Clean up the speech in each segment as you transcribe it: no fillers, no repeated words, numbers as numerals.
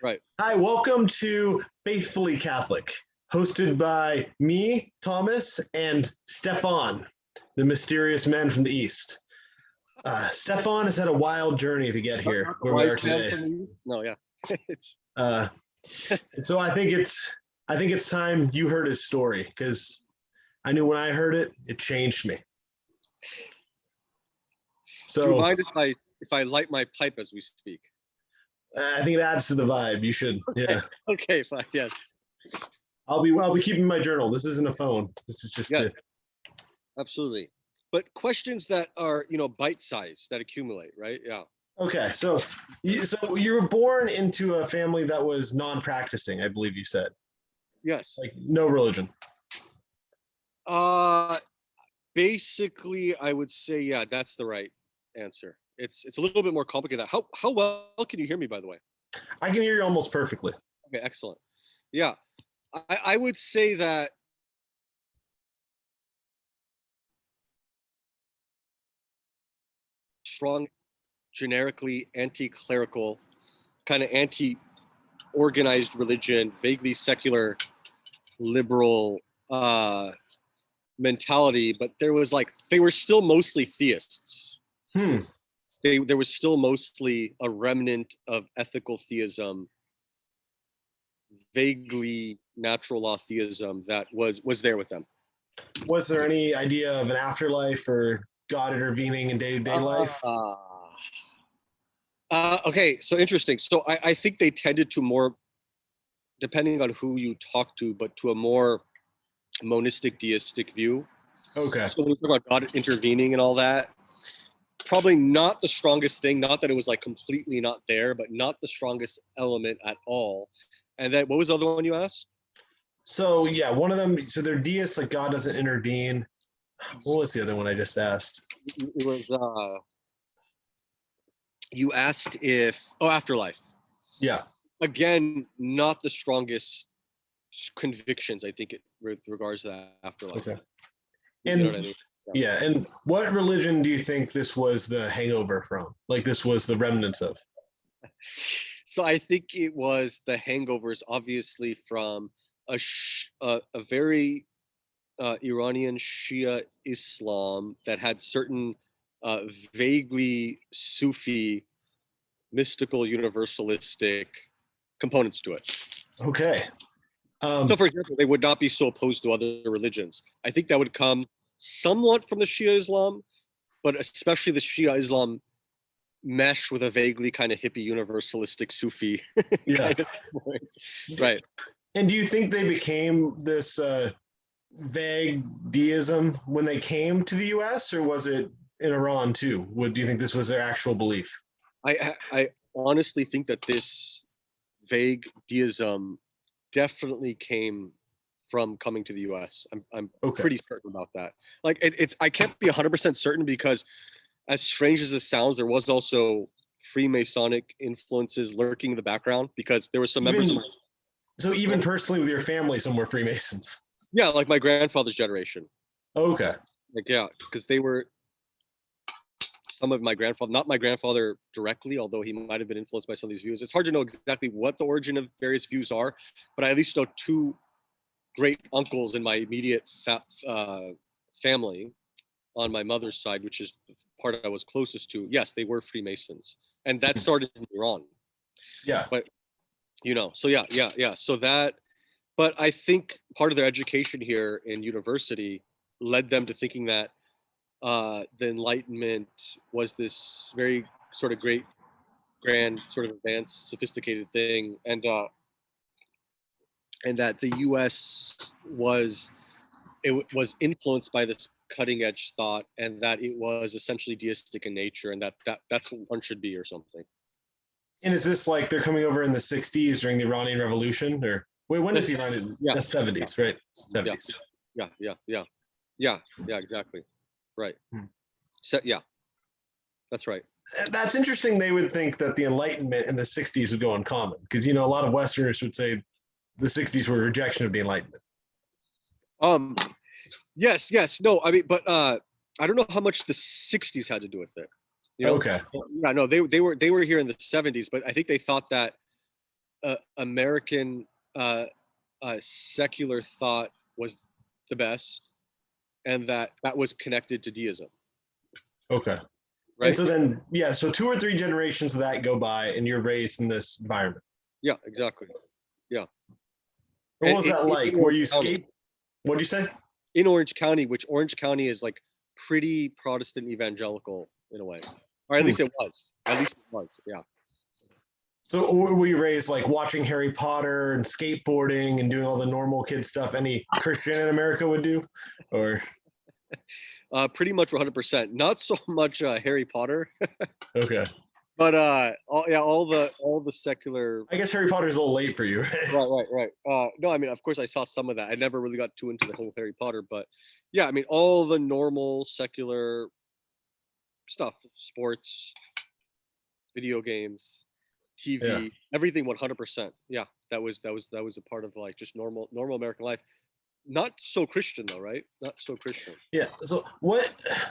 Right. Hi, welcome to Faithfully Catholic, hosted by me, Thomas, and Stephan, the mysterious man from the East. Stephan has had a wild journey to get here where we are today. No, yeah. It's so I think it's time you heard his story, because I knew when I heard it, it changed me. So do you mind if I light my pipe as we speak? I think it adds to the vibe. You should, yeah. Okay, fine. Yes. I'll be keeping my journal. This isn't a phone. This is just Absolutely. But questions that are, bite-sized, that accumulate, right? Yeah. Okay, so you were born into a family that was non-practicing, I believe you said. Yes. Like no religion. Basically, I would say, yeah, that's the right answer. It's a little bit more complicated. How well can you hear me, by the way? I can hear you almost perfectly. Okay, excellent. Yeah, I would say that strong, generically anti-clerical, kind of anti-organized religion, vaguely secular, liberal mentality, but they were still mostly theists. There was still mostly a remnant of ethical theism, vaguely natural law theism that was there with them. Was there any idea of an afterlife or God intervening in day-to-day life? Okay, so interesting. So I think they tended to more, depending on who you talk to, but to a more monistic, deistic view. Okay. So when we talk about God intervening and all that, probably not the strongest thing. Not that it was like completely not there, but not the strongest element at all. And then what was the other one you asked? So yeah, one of them. So they're deists, like God doesn't intervene. What was the other one I just asked? It was you asked if afterlife. Yeah. Again, not the strongest convictions, I think, with regards to that afterlife. Okay. You And know what I mean? yeah, and what religion do you think this was the hangover from? Like this was the remnants of? So I think it was the hangovers, obviously, from a very Iranian Shia Islam that had certain vaguely Sufi, mystical, universalistic components to it. Okay. So, for example, they would not be so opposed to other religions. I think that would come somewhat from the Shia Islam, but especially the Shia Islam mesh with a vaguely kind of hippie, universalistic Sufi kind of point. Right. And do you think they became this vague deism when they came to the U.S., or was it in Iran too? Do you think this was their actual belief? I honestly think that this vague deism definitely came from coming to the U.S. I'm pretty certain about that. Like it's I can't be 100% certain because, as strange as this sounds, there was also Freemasonic influences lurking in the background because there were some members of my. So even personally with your family, some were Freemasons. Yeah, like my grandfather's generation. Okay. Like yeah, because they were some of my grandfather, not my grandfather directly, although he might have been influenced by some of these views. It's hard to know exactly what the origin of various views are, but I at least know two great uncles in my immediate family on my mother's side, which is the part I was closest to. Yes, they were Freemasons, and that started in Iran. Yeah. But so yeah. So that, but I think part of their education here in university led them to thinking that the Enlightenment was this very sort of great, grand, sort of advanced, sophisticated thing, and that the U.S. was influeed by this cutting edge thought, and that it was essentially deistic in nature, and that's what one should be, or something. And is this like they're coming over in the 60s during the Iranian Revolution, or wait, when is the Iranian? Yeah. The 70s, right? 70s. Yeah, exactly. Right. So yeah, that's right. That's interesting. They would think that the Enlightenment in the 60s would go uncommon, because a lot of Westerners would say the 60s were a rejection of the Enlightenment. Yes. No, I mean, but I don't know how much the 60s had to do with it. Okay. Yeah, no, they were here in the 70s, but I think they thought that American secular thought was the best, and that was connected to deism. Okay. Right. And so then, yeah, so 2 or 3 generations of that go by, and you're raised in this environment. Yeah, exactly. Yeah. What was that like? Were you escape? What did you say? In Orange County, which Orange County is like pretty Protestant evangelical in a way, or at least it was. At least it was. Yeah. So were you raised like watching Harry Potter and skateboarding and doing all the normal kid stuff any Christian in America would do, or? Pretty much 100%. Not so much Harry Potter. Okay. But all the secular. I guess Harry Potter's a little late for you. Right. No, I mean, of course, I saw some of that. I never really got too into the whole Harry Potter, but yeah, I mean, all the normal secular stuff, sports, video games, TV, everything, 100%. Yeah, that was a part of like just normal American life. Not so Christian though, right? Not so Christian. Yeah. So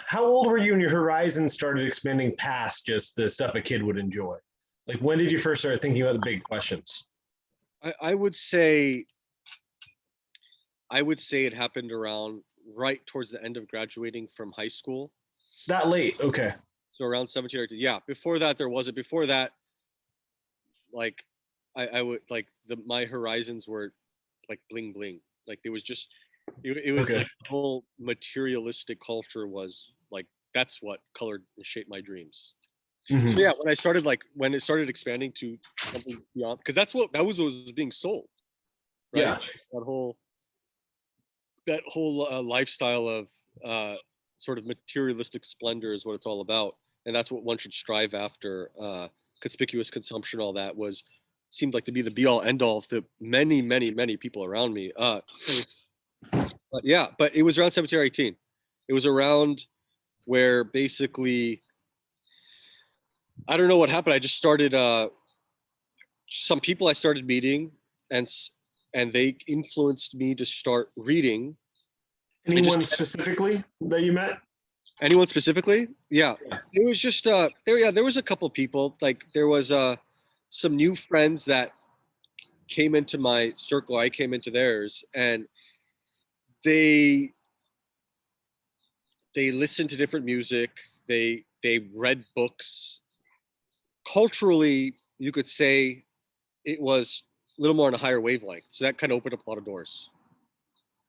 how old were you when your horizons started expanding past just the stuff a kid would enjoy? Like, when did you first start thinking about the big questions? I would say it happened around right towards the end of graduating from high school. That late? Okay. So around 17 or 18. Yeah. Before that, there wasn't. Before that, like, I would like my horizons were like bling bling. Like it was just, it was like the whole materialistic culture was like, that's what colored and shaped my dreams. Mm-hmm. So yeah, when it started expanding to something beyond, because that was what was being sold. Right? Yeah. That whole lifestyle of sort of materialistic splendor is what it's all about. And that's what one should strive after. Conspicuous consumption, all that seemed like to be the be all end all to many, many, many people around me. But it was around 17 or 18. It was around where basically, I don't know what happened. I just started, some people I started meeting and they influenced me to start reading. Anyone specifically that you met? Anyone specifically? Yeah. It was just, there was a couple people, like there was, some new friends that came into my circle. I came into theirs, and they listened to different music. They read books. Culturally, you could say it was a little more on a higher wavelength. So that kind of opened up a lot of doors.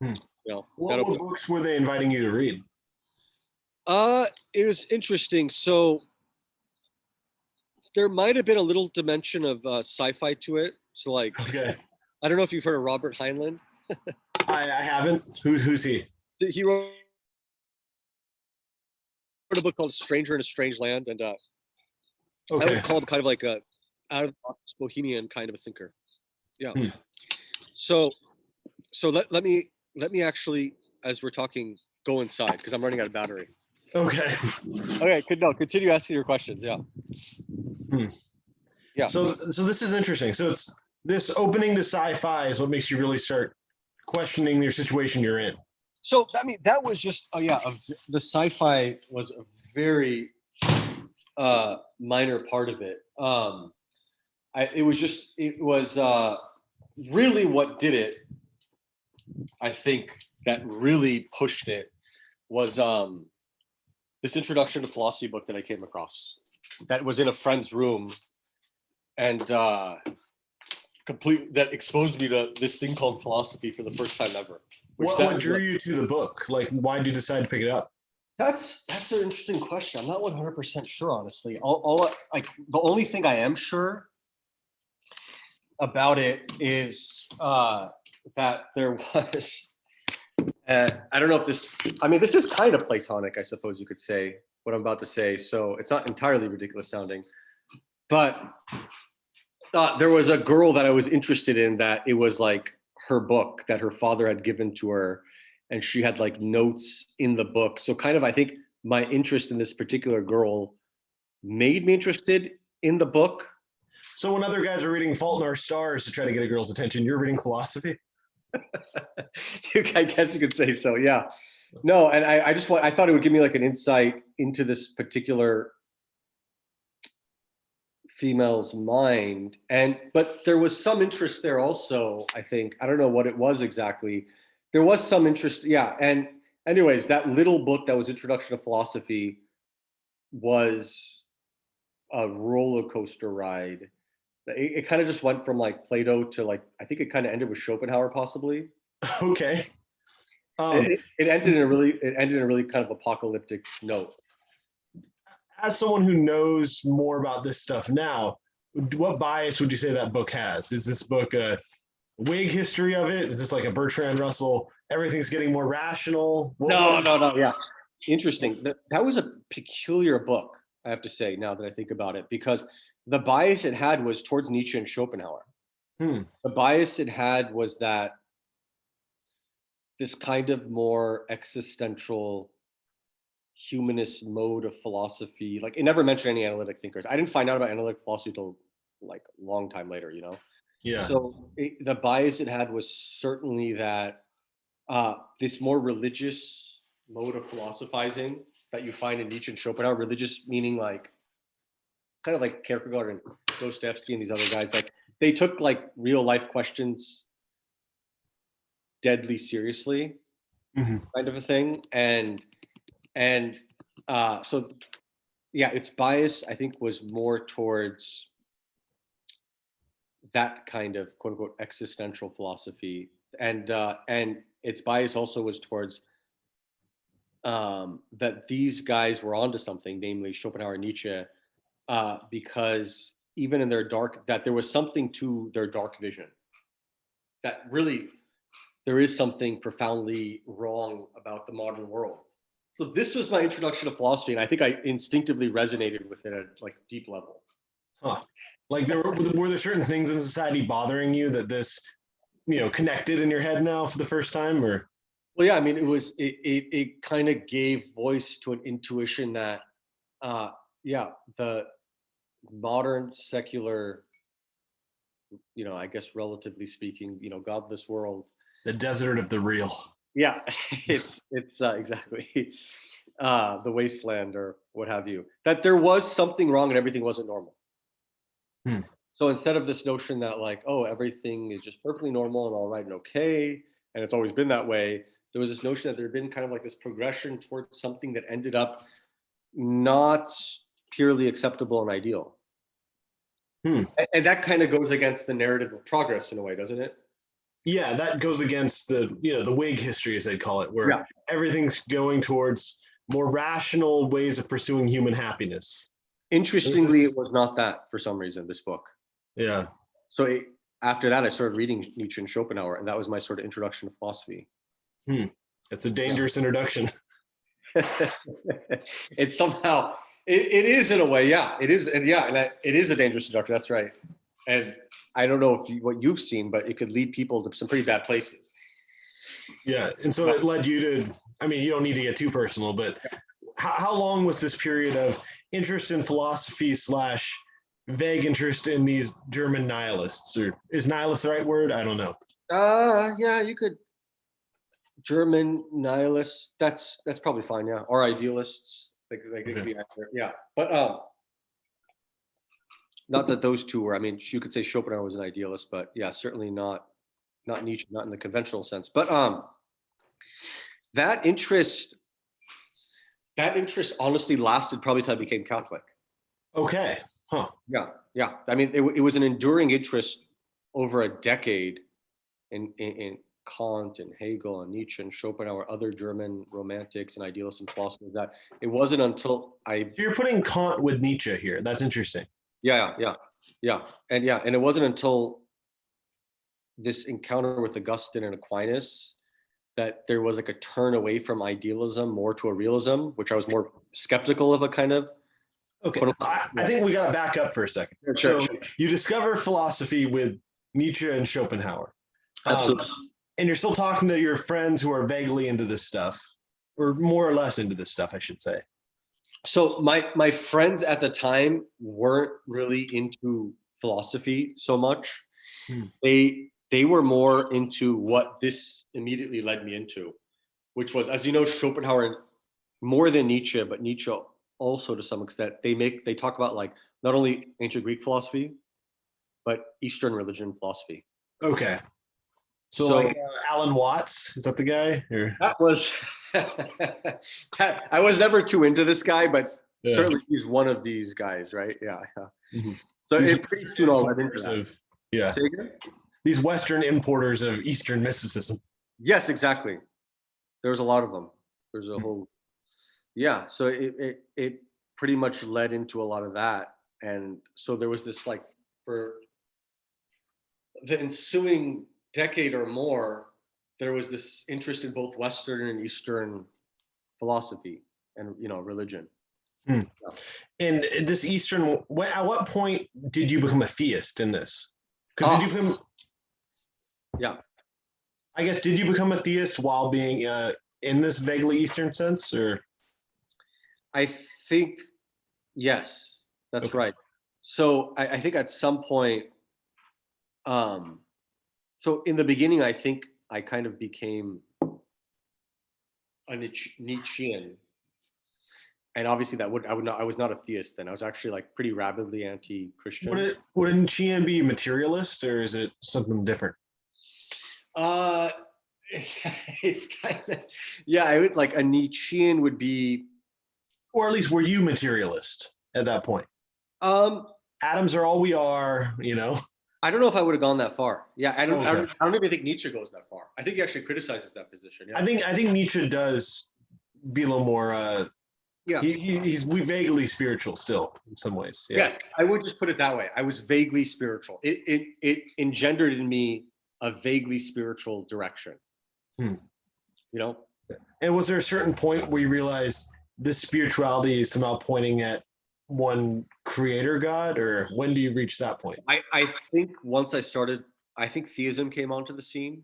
You know, what books were they inviting you to read? It was interesting. So there might have been a little dimension of sci-fi to it. So like, I don't know if you've heard of Robert Heinlein. I haven't. Who's he? He wrote a book called Stranger in a Strange Land, and I would call him kind of like a out of the box bohemian kind of a thinker. Yeah. So let me actually, as we're talking, go inside because I'm running out of battery. Okay. Continue asking your questions. Yeah. Yeah. So this is interesting. So it's this opening to sci-fi is what makes you really start questioning your situation you're in. So I mean, that was just the sci-fi was a very minor part of it. It was really what did it. I think that really pushed it was this introduction to philosophy book that I came across that was in a friend's room, and that exposed me to this thing called philosophy for the first time ever. What drew you to the book? Like, why did you decide to pick it up? That's an interesting question. I'm not 100% sure, honestly. The only thing I am sure about it is that there was. I don't know if this is kind of Platonic, I suppose you could say, what I'm about to say. So it's not entirely ridiculous sounding, but there was a girl that I was interested in that it was like her book that her father had given to her, and she had like notes in the book. So kind of, I think my interest in this particular girl made me interested in the book. So when other guys are reading Fault in Our Stars to try to get a girl's attention, you're reading philosophy? I guess you could say so. Yeah. No. And I thought it would give me like an insight into this particular female's mind, but there was some interest there also, I think. I don't know what it was exactly. There was some interest, yeah. And anyways, that little book that was Introduction to Philosophy was a roller coaster ride. It kind of just went from like Plato to like, I think it kind of ended with Schopenhauer possibly. Okay. It ended in a really kind of apocalyptic note. As someone who knows more about this stuff now, what bias would you say that book has? Is this book a Whig history of it? Is this like a Bertrand Russell, everything's getting more rational? No, yeah. Interesting. That was a peculiar book, I have to say, now that I think about it, because the bias it had was towards Nietzsche and Schopenhauer. The bias it had was that this kind of more existential humanist mode of philosophy, like it never mentioned any analytic thinkers. I didn't find out about analytic philosophy until like a long time later, you know? Yeah. So the bias it had was certainly that this more religious mode of philosophizing that you find in Nietzsche and Schopenhauer, religious meaning like kind of like Kierkegaard and Dostoevsky and these other guys, like they took like real life questions deadly seriously, kind of a thing. And so yeah, its bias I think was more towards that kind of quote unquote existential philosophy, and its bias also was towards that these guys were onto something, namely Schopenhauer and Nietzsche, because even in that there was something to their dark vision, that really there is something profoundly wrong about the modern world. So this was my introduction to philosophy, and I think I instinctively resonated with it at like deep level. Huh. Like were there certain things in society bothering you that this, connected in your head now for the first time, or? Well, yeah, I mean, it kind of gave voice to an intuition that, the modern secular, I guess relatively speaking, godless world, the desert of the real. Yeah, it's exactly the wasteland or what have you. That there was something wrong and everything wasn't normal. So instead of this notion that like, oh, everything is just perfectly normal and all right and okay, and it's always been that way, there was this notion that there had been kind of like this progression towards something that ended up not purely acceptable and ideal. And that kind of goes against the narrative of progress in a way, doesn't it? Yeah, that goes against the Whig history, as they call it, where everything's going towards more rational ways of pursuing human happiness. Interestingly, it was not that for some reason, this book. Yeah. So after that, I started reading Nietzsche and Schopenhauer, and that was my sort of introduction to philosophy. It's a dangerous introduction. It's somehow, it is in a way, yeah, it is. And it is a dangerous introduction. That's right. And I don't know what you've seen, but it could lead people to some pretty bad places. Yeah. And so it led you to, I mean, you don't need to get too personal, but how long was this period of interest in philosophy / vague interest in these German nihilists? Or is nihilist the right word? I don't know. Yeah, you could. German nihilists, that's probably fine, yeah. Or idealists. They could be accurate. Yeah. But not that those two were, I mean, you could say Schopenhauer was an idealist, but yeah, certainly not Nietzsche, not in the conventional sense. But that interest honestly lasted probably till I became Catholic. Okay. Huh. Yeah. I mean, it was an enduring interest over a decade in Kant and Hegel and Nietzsche and Schopenhauer, other German romantics and idealists and philosophers, that it wasn't until You're putting Kant with Nietzsche here. That's interesting. Yeah. And it wasn't until this encounter with Augustine and Aquinas that there was like a turn away from idealism more to a realism, which I was more skeptical of a kind of. Okay, I think we got to back up for a second. Sure. You discover philosophy with Nietzsche and Schopenhauer. Absolutely. And you're still talking to your friends who are vaguely into this stuff, or more or less into this stuff, I should say. So my friends at the time weren't really into philosophy so much. They were more into what this immediately led me into, which was, as you know, Schopenhauer more than Nietzsche, but Nietzsche also to some extent, they talk about like not only ancient Greek philosophy, but Eastern religion philosophy. Okay. So like Alan Watts, is that the guy? Or? That was, I was never too into this guy, but certainly he's one of these guys, right? Yeah. Mm-hmm. So it pretty soon all led into that. These Western importers of Eastern mysticism. Yes, exactly. There was a lot of them. There's a whole, so it pretty much led into a lot of that. And so there was this, like, for the ensuing decade or more, there was this interest in both Western and Eastern philosophy and, religion. Hmm. And this Eastern, at what point did you become a theist in this? Because did you become? Yeah. I guess, did you become a theist while being in this vaguely Eastern sense, or? I think, yes, that's right. So I think at some point, so in the beginning, I think I kind of became a Nietzschean, and obviously I was not a theist then. I was actually, like, pretty rabidly anti-Christian. Would a Nietzschean be materialist, or is it something different? It's kind of, I would, like, a Nietzschean would be, or at least were you materialist at that point? Atoms are all we are, I don't know if I would have gone that far. I don't even think Nietzsche goes that far. I think he actually criticizes that position. Yeah. I think Nietzsche does be a little more. He's vaguely spiritual still in some ways. Yeah. Yes, I would just put it that way. I was vaguely spiritual. It engendered in me a vaguely spiritual direction. And was there a certain point where you realized this spirituality is somehow pointing at one creator God, or when do you reach that point? I think once I think theism came onto the scene.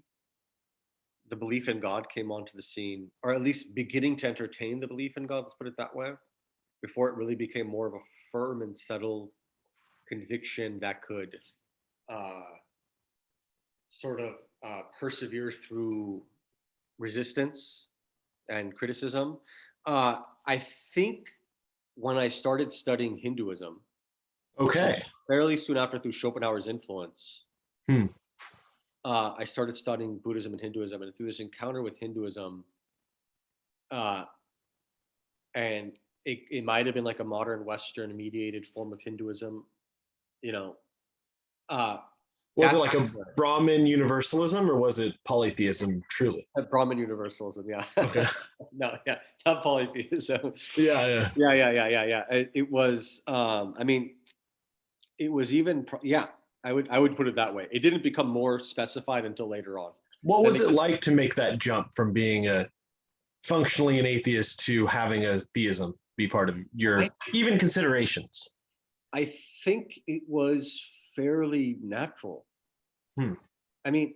The belief in God came onto the scene, or at least beginning to entertain the belief in God, let's put it that way, before it really became more of a firm and settled conviction that could sort of persevere through resistance and criticism. I think when I started studying Hinduism, fairly soon after, through Schopenhauer's influence, I started studying Buddhism and Hinduism, and through this encounter with Hinduism, and it might have been like a modern Western mediated form of Hinduism, was it like a Brahmin universalism, or was it polytheism truly? Brahmin universalism, yeah. Okay. No, not polytheism. Yeah. It was, it was even, I would put it that way. It didn't become more specified until later on. What was it like to make that jump from being functionally an atheist to having a theism be part of your even considerations? I think it was fairly natural. It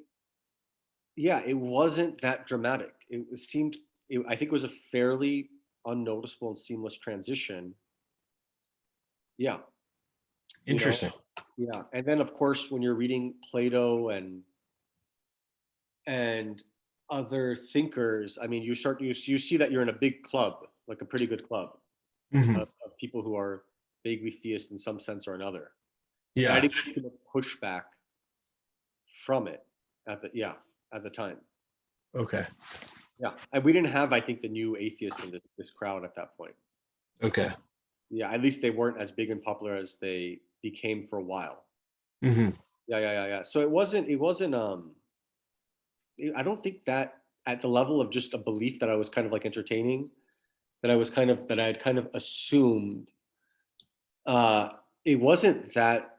wasn't that dramatic. I think it was a fairly unnoticeable and seamless transition. Yeah. Interesting. Yeah. And then, of course, when you're reading Plato and other thinkers, you see that you're in a big club, like a pretty good club of people who are vaguely theist in some sense or another. Yeah. And I didn't get pushback from it at the time. Okay. Yeah. And we didn't have, I think, the new atheists in this crowd at that point. Okay. Yeah. At least they weren't as big and popular as they became for a while. Yeah. So it wasn't, I don't think that at the level of just a belief that I was kind of like entertaining, that I had kind of assumed, it wasn't that,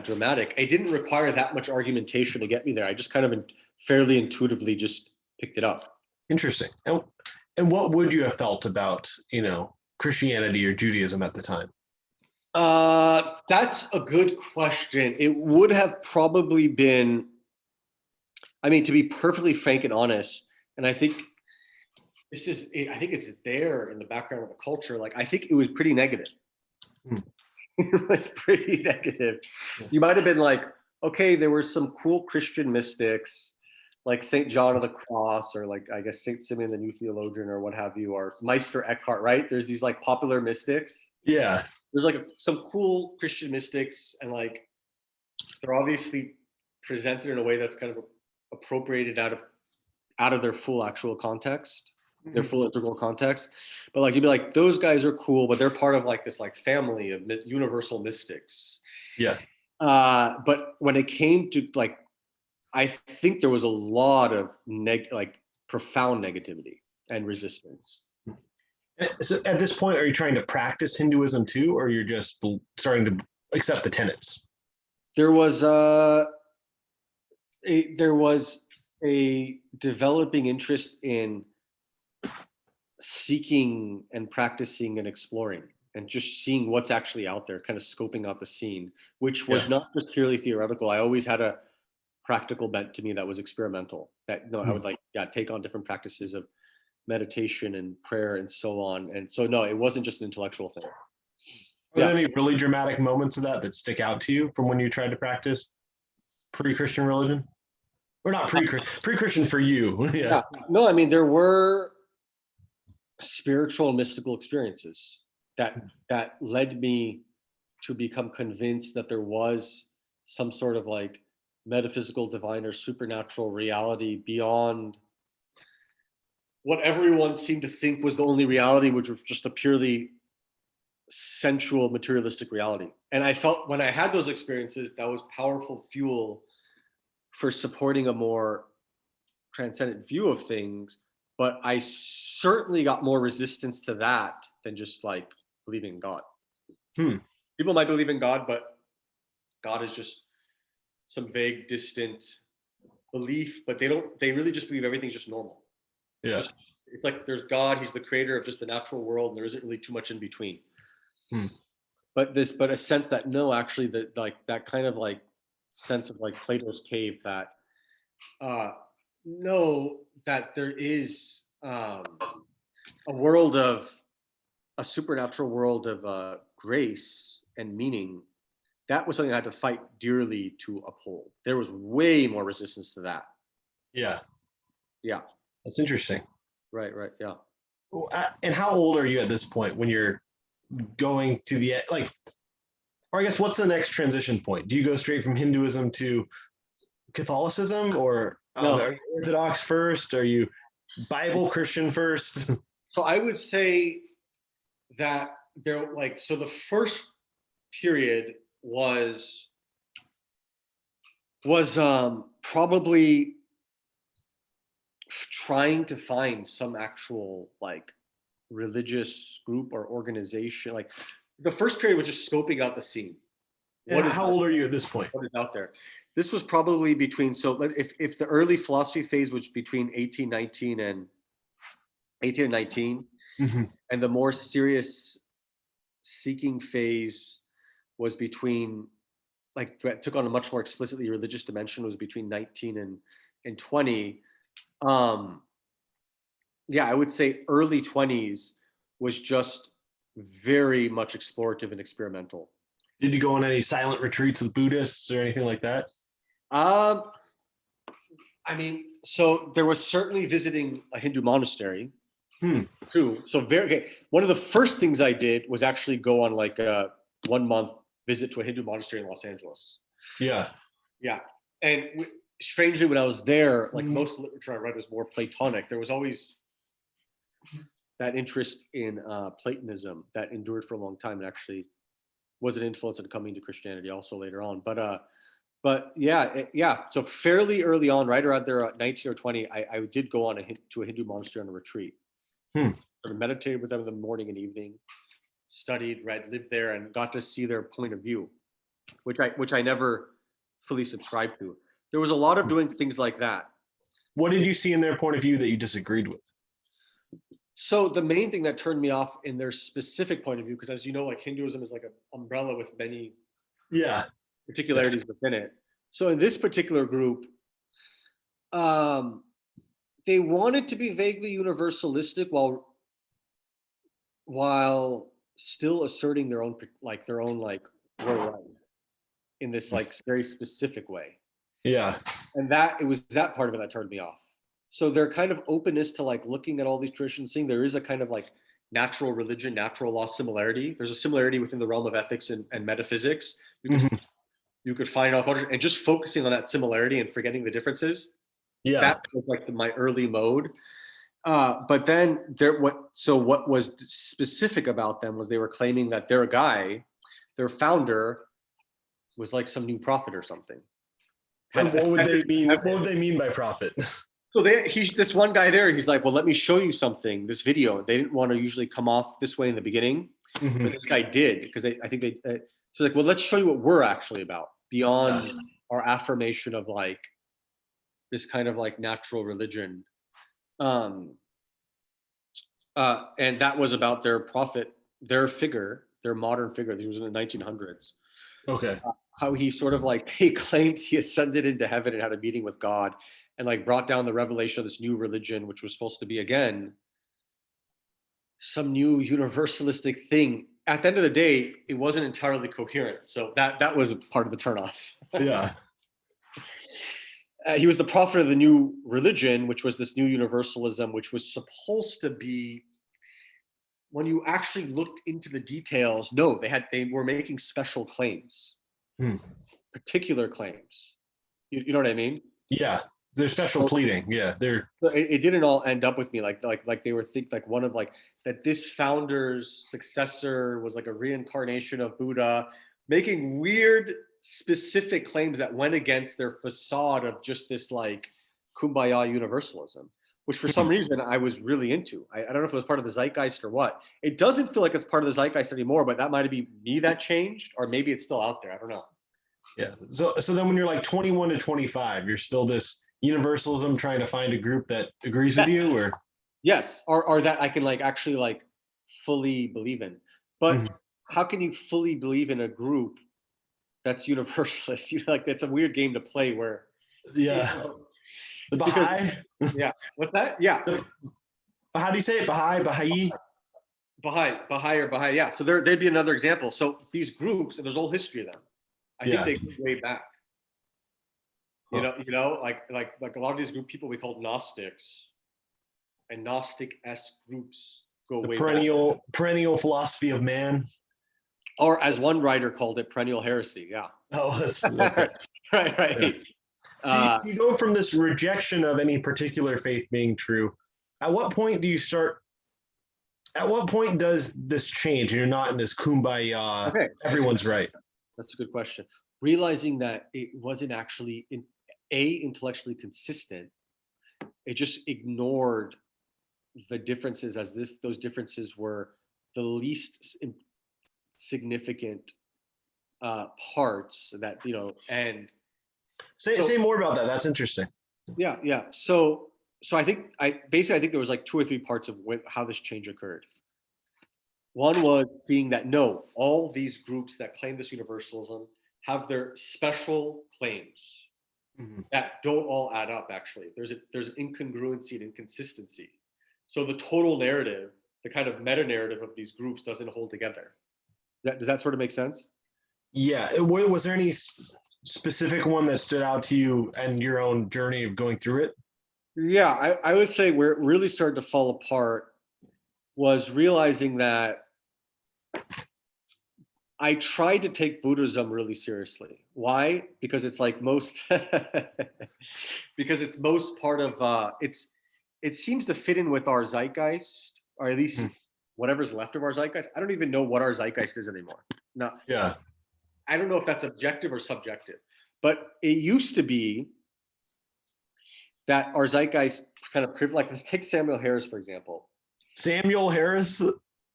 dramatic. It didn't require that much argumentation to get me there. I just kind of fairly intuitively just picked it up. Interesting. And what would you have felt about, Christianity or Judaism at the time? That's a good question. It would have probably been, to be perfectly frank and honest, and I think it's there in the background of the culture. Like, I think it was pretty negative. It was pretty negative. You might have been like, okay, there were some cool Christian mystics. like Saint John of the Cross, or like I guess Saint Simeon the New Theologian, or what have you, or Meister Eckhart, right? There's these like popular mystics. Yeah. There's like some cool Christian mystics, and like they're obviously presented in a way that's kind of appropriated out of their full actual context, their full integral context. But like you'd be like, those guys are cool, but they're part of like this like family of universal mystics. Yeah. But when it came to like, I think there was a lot of profound negativity and resistance. So at this point, are you trying to practice Hinduism too, or you're just starting to accept the tenets? There was a developing interest in seeking and practicing and exploring and just seeing what's actually out there, kind of scoping out the scene, which was not just purely theoretical. I always had a practical bent to me that was experimental. That I would take on different practices of meditation and prayer and so on. And so no, it wasn't just an intellectual thing. Are there any really dramatic moments of that stick out to you from when you tried to practice pre-Christian religion? Or not pre-Christian for you? Yeah. No, I mean, there were spiritual and mystical experiences that led me to become convinced that there was some sort of like metaphysical, divine, or supernatural reality beyond what everyone seemed to think was the only reality, which was just a purely sensual, materialistic reality. And I felt when I had those experiences, that was powerful fuel for supporting a more transcendent view of things. But I certainly got more resistance to that than just like believing in God. People might believe in God, but God is just some vague, distant belief, but they really just believe everything's just normal. Yeah. It's like there's God, he's the creator of just the natural world, and there isn't really too much in between. But a sense that no, actually, that kind of like sense of like Plato's cave, that no, that there is a supernatural world of grace and meaning. That was something I had to fight dearly to uphold. There was way more resistance to that. Yeah. That's interesting. Right. Yeah. And how old are you at this point when you're going to the or I guess what's the next transition point? Do you go straight from Hinduism to Catholicism, or are you Orthodox first? Are you Bible Christian first? So I would say that the first period was probably trying to find some actual like religious group or organization. Like the first period was just scoping out the scene. How old are you at this point? What is out there? This was probably between, so if the early philosophy phase was between 18 and 19, and the more serious seeking phase was between, like that took on a much more explicitly religious dimension, was between 19 and 20. I would say early 20s was just very much explorative and experimental. Did you go on any silent retreats with Buddhists or anything like that? I mean, so there was certainly visiting a Hindu monastery too. So one of the first things I did was actually go on like a 1 month visit to a Hindu monastery in Los Angeles. Yeah. And strangely, when I was there, like most literature I read was more Platonic. There was always that interest in Platonism that endured for a long time and actually was an influence in coming to Christianity also later on. So fairly early on, right around there, 19 or 20, I did go to a Hindu monastery on a retreat. Sort of meditated with them in the morning and evening, studied, read, lived there, and got to see their point of view, which I never fully subscribed to. There was a lot of doing things like that. What did you see in their point of view that you disagreed with? So the main thing that turned me off in their specific point of view, because as you know, like Hinduism is like an umbrella with many particularities within it. So in this particular group, they wanted to be vaguely universalistic while still asserting their own we're right in this like very specific way. Yeah. And it was that part of it that turned me off. So their kind of openness to like looking at all these traditions, seeing there is a kind of like natural religion, natural law similarity. There's a similarity within the realm of ethics and metaphysics. You could find out, and just focusing on that similarity and forgetting the differences. Yeah. That was like my early mode. But then what was specific about them was they were claiming that their founder, was like some new prophet or something. And what would they mean? What would they mean by prophet? So this one guy there, he's like, well, let me show you something, this video. They didn't want to usually come off this way in the beginning, but this guy did, because I think so like, well, let's show you what we're actually about beyond our affirmation of like this kind of like natural religion. And that was about their prophet, their modern figure. He was in the 1900s. Okay. How he sort of like, he claimed he ascended into heaven and had a meeting with God and like brought down the revelation of this new religion, which was supposed to be, again, some new universalistic thing. At the end of the day, it wasn't entirely coherent. So that was a part of the turnoff. Yeah. He was the prophet of the new religion, which was this new universalism, which was supposed to be, when you actually looked into the details, no, they were making special claims, particular claims. You know what I mean? Yeah, they're special pleading. Yeah, it didn't all end up with me like they were like one of like that this founder's successor was like a reincarnation of Buddha, making weird specific claims that went against their facade of just this like kumbaya universalism, which for some reason I was really into. I don't know if it was part of the zeitgeist or what. It doesn't feel like it's part of the zeitgeist anymore, but that might be me that changed, or maybe it's still out there. I don't know. Yeah. So then when you're like 21 to 25, you're still this universalism trying to find a group that agrees with you, or? Yes, or that I can like actually like fully believe in. But how can you fully believe in a group that's universalist? Like that's a weird game to play where. Yeah. The Baha'i. Yeah. What's that? Yeah. How do you say it? Baha'i. Yeah. So they'd be another example. So these groups, and there's a whole history of them. I think they go way back. You know, like a lot of these group people we call Gnostics, and Gnostic-esque groups go way back. Perennial philosophy of man. Or as one writer called it, perennial heresy. Yeah. Oh, that's right. Yeah. So you go from this rejection of any particular faith being true. At what point do you start? At what point does this change? You're not in this kumbaya. Everyone's right. That's a good question. Realizing that it wasn't actually intellectually consistent, it just ignored the differences as if those differences were the least significant parts that, and say more about that. That's interesting. Yeah. So I think there was like 2 or 3 parts of how this change occurred. One was seeing that no, all these groups that claim this universalism have their special claims that don't all add up. Actually, there's an incongruency and inconsistency. So the total narrative, the kind of meta narrative of these groups, doesn't hold together. Does that sort of make sense? Yeah. Was there any specific one that stood out to you and your own journey of going through it? Yeah, I would say where it really started to fall apart was realizing that I tried to take Buddhism really seriously. Why? Because it's like because it's most part of it seems to fit in with our zeitgeist, or at least whatever's left of our zeitgeist. I don't even know what our zeitgeist is anymore. No. Yeah. I don't know if that's objective or subjective, but it used to be that our zeitgeist kind of, like, let's take Samuel Harris, for example. Samuel Harris?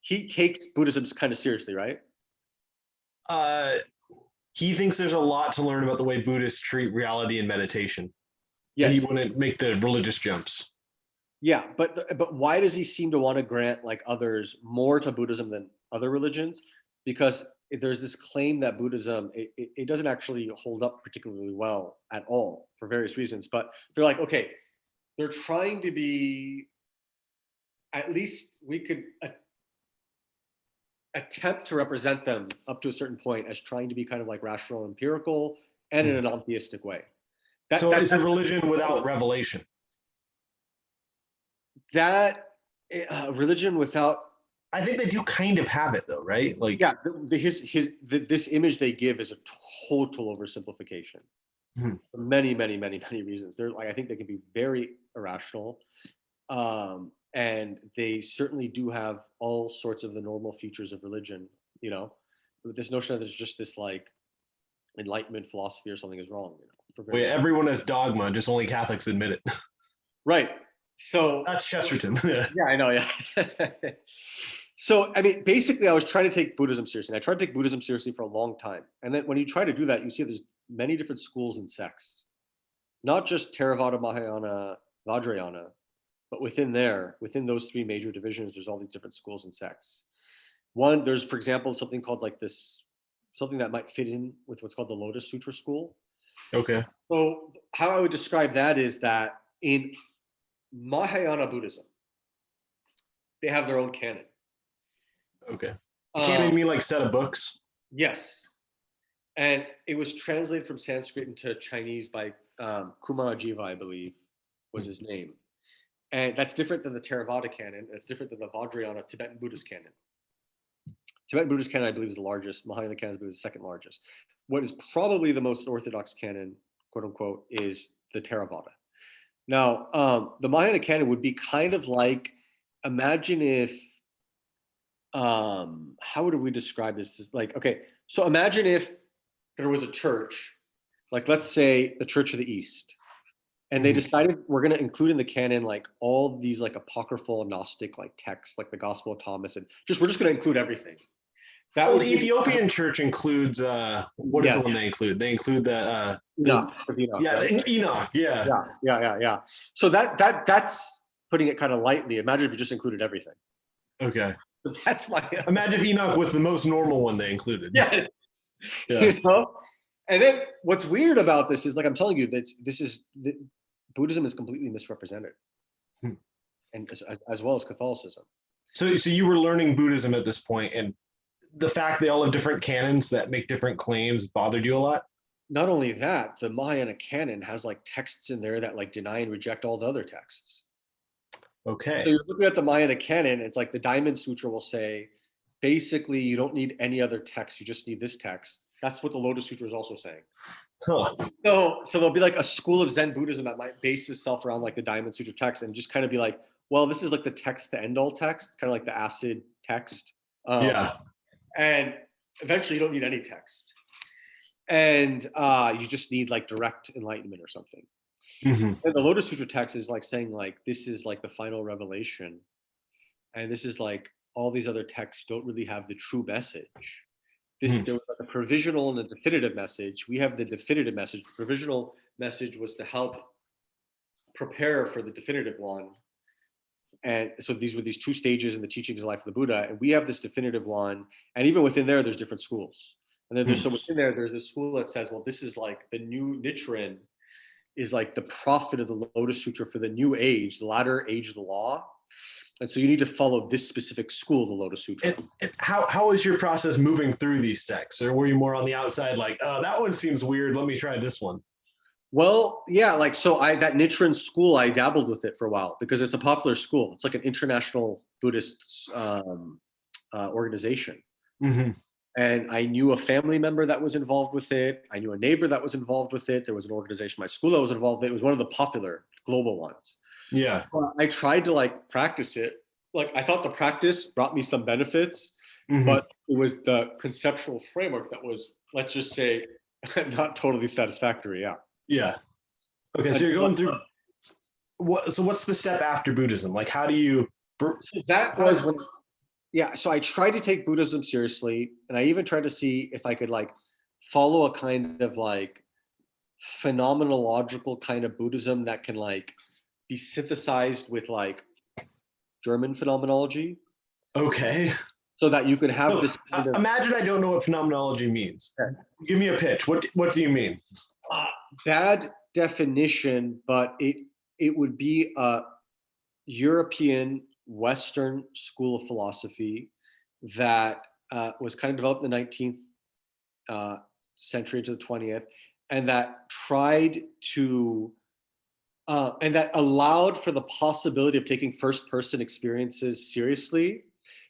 He takes Buddhism kind of seriously, right? He thinks there's a lot to learn about the way Buddhists treat reality and meditation. Yes. And he wouldn't make the religious jumps. Yeah, but why does he seem to want to grant like others more to Buddhism than other religions? Because there's this claim that Buddhism, it doesn't actually hold up particularly well at all for various reasons. But they're like, okay, they're trying to be, at least we could attempt to represent them up to a certain point as trying to be kind of like rational and empirical and in an non-theistic way. So it's a religion without revelation. Religion without. I think they do kind of have it though, right? Like, yeah, this image they give is a total oversimplification. For many reasons. They're like, I think they can be very irrational, and they certainly do have all sorts of the normal features of religion. With this notion that there's just this like enlightenment philosophy or something is wrong. Everyone has dogma, just only Catholics admit it. Right. So that's Chesterton. Yeah, I know. Yeah. So, I mean, basically, I was trying to take Buddhism seriously. And I tried to take Buddhism seriously for a long time. And then when you try to do that, you see there's many different schools and sects, not just Theravada, Mahayana, Vajrayana, but within those three major divisions, there's all these different schools and sects. There's, for example, something called like this, something that might fit in with what's called the Lotus Sutra school. Okay. So how I would describe that is that in Mahayana Buddhism, they have their own canon. Okay. Canon mean like set of books? Yes. And it was translated from Sanskrit into Chinese by Kumarajiva, I believe, was his name. And that's different than the Theravada canon. It's different than the Vajrayana Tibetan Buddhist canon. Tibetan Buddhist canon, I believe, is the largest. Mahayana canon is the second largest. What is probably the most orthodox canon, quote unquote, is the Theravada. Now, the Mahayana canon would be kind of like, imagine if, how would we describe this? It's like, okay, so imagine if there was a church, like let's say the Church of the East, and they decided we're going to include in the canon like all these like apocryphal Gnostic like texts, like the Gospel of Thomas, and we're just going to include everything. The Ethiopian church includes what is the one they include? They include the Enoch. Yeah, right? Enoch. Yeah. So that's putting it kind of lightly. Imagine if you just included everything. Okay. So that's my. Imagine if Enoch was the most normal one they included. Yes. Yeah. And then what's weird about this is, like I'm telling you, that Buddhism is completely misrepresented, and as well as Catholicism. So you were learning Buddhism at this point, and the fact they all have different canons that make different claims bothered you a lot? Not only that, the Mahayana canon has like texts in there that like deny and reject all the other texts. Okay. So you're looking at the Mahayana canon, it's like the Diamond Sutra will say, basically, you don't need any other text, you just need this text. That's what the Lotus Sutra is also saying. Huh. So there'll be like a school of Zen Buddhism that might base itself around like the Diamond Sutra text and just kind of be like, well, this is like the text to end all text, kind of like the acid text. And eventually you don't need any text. And you just need like direct enlightenment or something. And the Lotus Sutra text is like saying like, this is like the final revelation. And this is like, all these other texts don't really have the true message. There was like a provisional and a definitive message. We have the definitive message. The provisional message was to help prepare for the definitive one. And so these were these two stages in the teachings of life of the Buddha. And we have this definitive one. And even within there's different schools. And then so within there's this school that says, well, this is like the new Nichiren is like the prophet of the Lotus Sutra for the new age, the latter age of the law. And so you need to follow this specific school, the Lotus Sutra. And how was your process moving through these sects? Or were you more on the outside like, oh, that one seems weird, let me try this one? Well, yeah, like, so that Nichiren school, I dabbled with it for a while because it's a popular school. It's like an international Buddhist organization. And I knew a family member that was involved with it. I knew a neighbor that was involved with it. There was an organization, my school that was involved with it. It was one of the popular global ones. Yeah. I tried to like practice it. Like I thought the practice brought me some benefits, but it was the conceptual framework that was, let's just say, not totally satisfactory. Yeah. Yeah. Okay. So you're going through so what's the step after Buddhism? Like how do you so that was when so I tried to take Buddhism seriously, and I even tried to see if I could like follow a kind of like phenomenological kind of Buddhism that can like be synthesized with like German phenomenology. Okay. So that you could have this kind of, imagine I don't know what phenomenology means. Okay. Give me a pitch. What do you mean? Bad definition, but it would be a European Western school of philosophy that was kind of developed in the 19th century to the 20th. and that tried to and that allowed for the possibility of taking first person experiences seriously,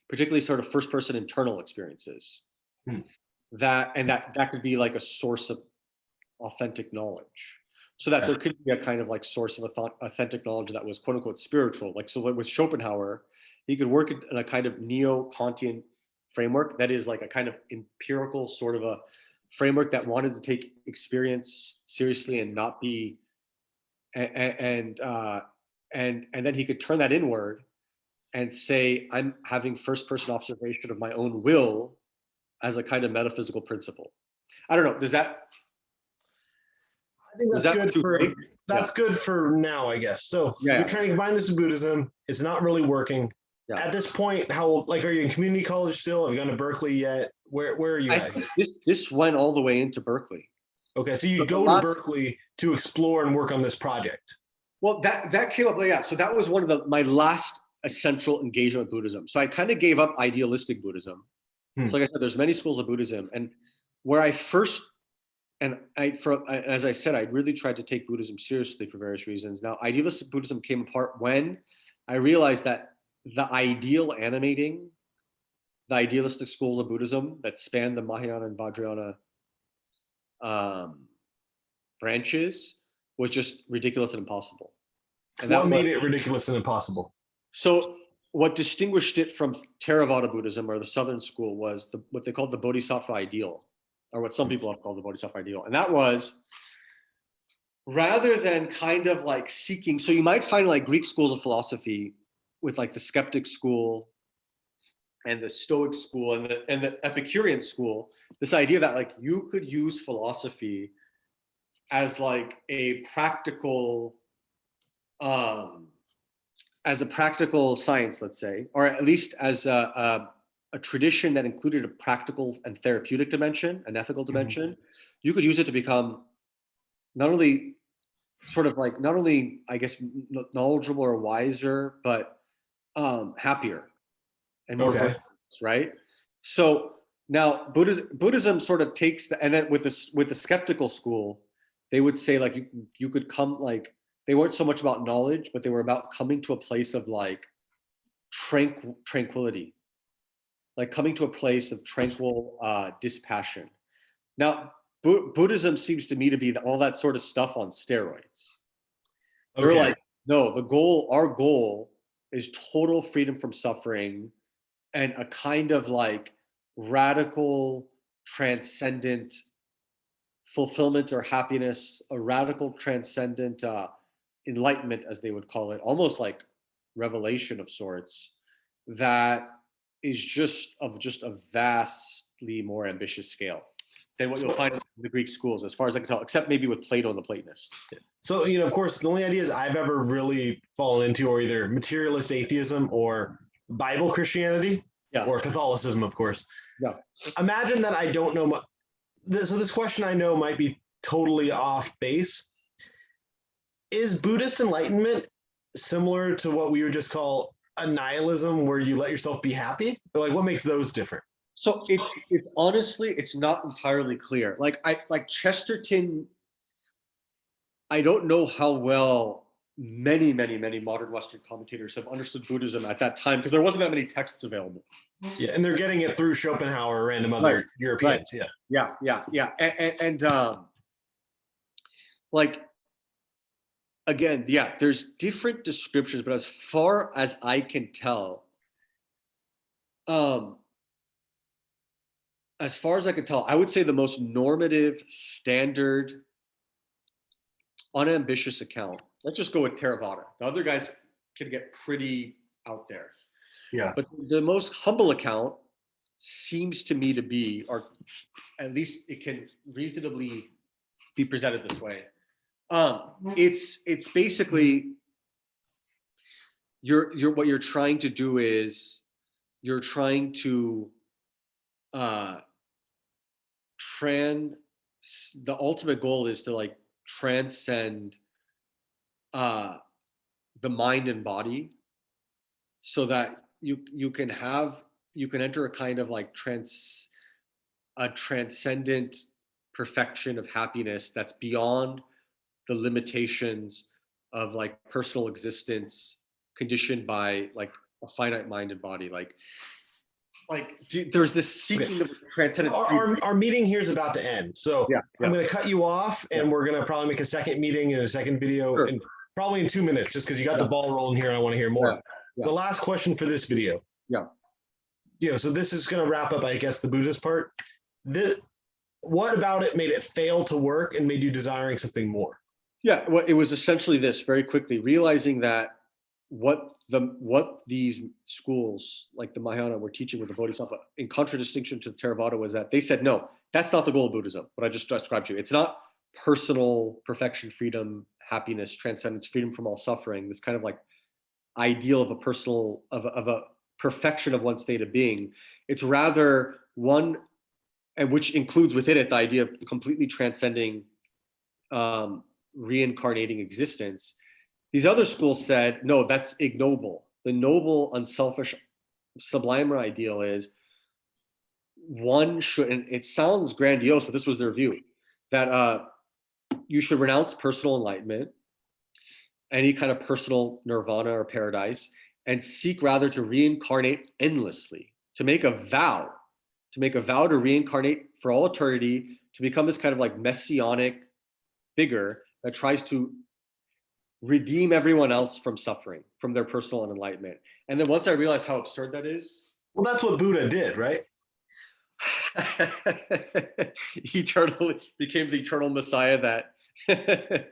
particularly sort of first person internal experiences. That could be like a source of authentic knowledge, so that there could be a kind of like source of authentic knowledge that was quote unquote spiritual. Like, so with Schopenhauer, he could work in a kind of neo-Kantian framework that is like a kind of empirical sort of a framework that wanted to take experience seriously and not be and then he could turn that inward and say, I'm having first person observation of my own will as a kind of metaphysical principle. I don't know, does that, I think that's good for good for now, I guess. So you're trying to combine this with Buddhism. It's not really working. At this point, how like are you in community college still? Have you gone to Berkeley yet? Where are you at? This went all the way into Berkeley. Okay, so you go to Berkeley to explore and work on this project. Well, that came up, yeah. So that was one of my last essential engagement with Buddhism. So I kind of gave up idealistic Buddhism. So like I said, there's many schools of Buddhism, and where I first, as I said, I really tried to take Buddhism seriously for various reasons. Now, idealistic Buddhism came apart when I realized that the ideal animating the idealistic schools of Buddhism that span the Mahayana and Vajrayana branches was just ridiculous and impossible. And what made it ridiculous and impossible? So what distinguished it from Theravada Buddhism, or the Southern school, was what they called the Bodhisattva Ideal, or what some people have called the Bodhisattva Ideal. And that was, rather than kind of like seeking, so you might find like Greek schools of philosophy with like the skeptic school and the Stoic school and the Epicurean school, this idea that like you could use philosophy as like a practical, science, let's say, or at least as a tradition that included a practical and therapeutic dimension, an ethical dimension. You could use it to become not only I guess knowledgeable or wiser, but happier and more virtuous, right? So now Buddhism sort of takes and then with the skeptical school, they would say like you could come, like they weren't so much about knowledge, but they were about coming to a place of like tranquility, like coming to a place of tranquil dispassion. Now, Buddhism seems to me to be all that sort of stuff on steroids. They're like, no, our goal is total freedom from suffering and a kind of like radical transcendent fulfillment or happiness, a radical transcendent enlightenment, as they would call it, almost like revelation of sorts, that is just a vastly more ambitious scale than what you'll find in the Greek schools, as far as I can tell, except maybe with Plato and the Platonists. So, of course, the only ideas I've ever really fallen into are either materialist atheism or Bible Christianity, or Catholicism, of course. Imagine that I don't know. So this question I know might be totally off base. Is Buddhist enlightenment similar to what we would just call a nihilism, where you let yourself be happy? Or like, what makes those different? So it's honestly, it's not entirely clear. Like Chesterton, I don't know how well many modern Western commentators have understood Buddhism at that time, because there wasn't that many texts available. Yeah, and they're getting it through Schopenhauer or random other Europeans. Yeah. And like, again, there's different descriptions, but as far as I can tell, I would say the most normative, standard, unambitious account. Let's just go with Theravada. The other guys can get pretty out there. Yeah. But the most humble account seems to me to be, or at least it can reasonably be presented this way. It's basically what you're trying to do is you're trying to the ultimate goal is to like transcend the mind and body, so that you can enter a kind of like transcendent perfection of happiness that's beyond the limitations of like personal existence conditioned by like a finite mind and body. There's this seeking of transcendent freedom. Our meeting here is about to end. So I'm going to cut you off, and we're going to probably make a second meeting and a second video and probably in 2 minutes, just because you got the ball rolling here and I want to hear more. The last question for this video. So this is going to wrap up, I guess, the Buddhist part. What about it made it fail to work and made you desiring something more? Well, it was essentially this, very quickly, realizing that what these schools like the Mahayana were teaching with the Bodhisattva, in contradistinction to Theravada, was that they said, no, that's not the goal of Buddhism, what I just described to you. It's not personal perfection, freedom, happiness, transcendence, freedom from all suffering, this kind of like ideal of a personal, of a perfection of one state of being. It's rather one, and which includes within it the idea of completely transcending reincarnating existence. These other schools said, no, that's ignoble. The noble, unselfish, sublimer ideal is one should, and it sounds grandiose, but this was their view, that you should renounce personal enlightenment, any kind of personal nirvana or paradise, and seek rather to reincarnate endlessly, to make a vow to reincarnate for all eternity, to become this kind of like messianic figure that tries to redeem everyone else from suffering, from their personal enlightenment. And then once I realized how absurd that is. Well, that's what Buddha did, right? He eternally became the eternal Messiah that.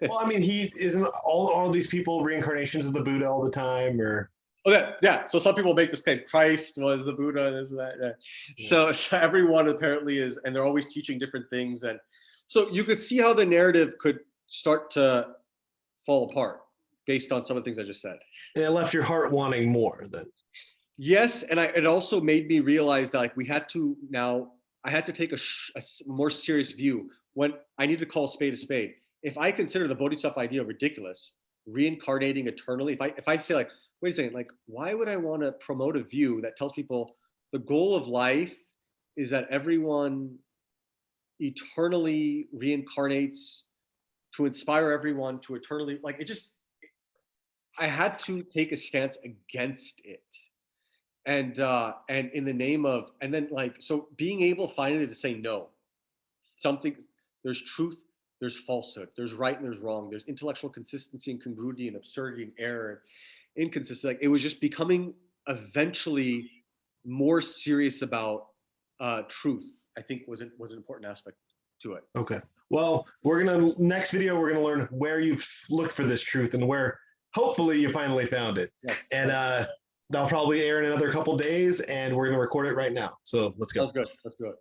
Well, I mean, he isn't all these people reincarnations of the Buddha all the time, or. Okay, yeah. So some people make this claim: Christ was the Buddha, this and that. Yeah. So everyone apparently is, and they're always teaching different things, and so you could see how the narrative could start to fall apart based on some of the things I just said. And it left your heart wanting more then. Yes, and it also made me realize that like I had to take a more serious view when I need to call a spade a spade. If I consider the Bodhisattva Ideal ridiculous, reincarnating eternally, if I say like, wait a second, like why would I want to promote a view that tells people the goal of life is that everyone eternally reincarnates to inspire everyone to eternally, like it just, I had to take a stance against it. And in the name of, and then like, so being able finally to say no, something, there's truth, there's falsehood, there's right and there's wrong, there's intellectual consistency and congruity and absurdity and error, inconsistency. Like it was just becoming eventually more serious about truth, I think was an important aspect to it. Okay. Well, next video, we're gonna learn where you've looked for this truth and where hopefully you finally found it. Yes. And that'll probably air in another couple days, and we're gonna record it right now. So let's go. Sounds good. Let's do it.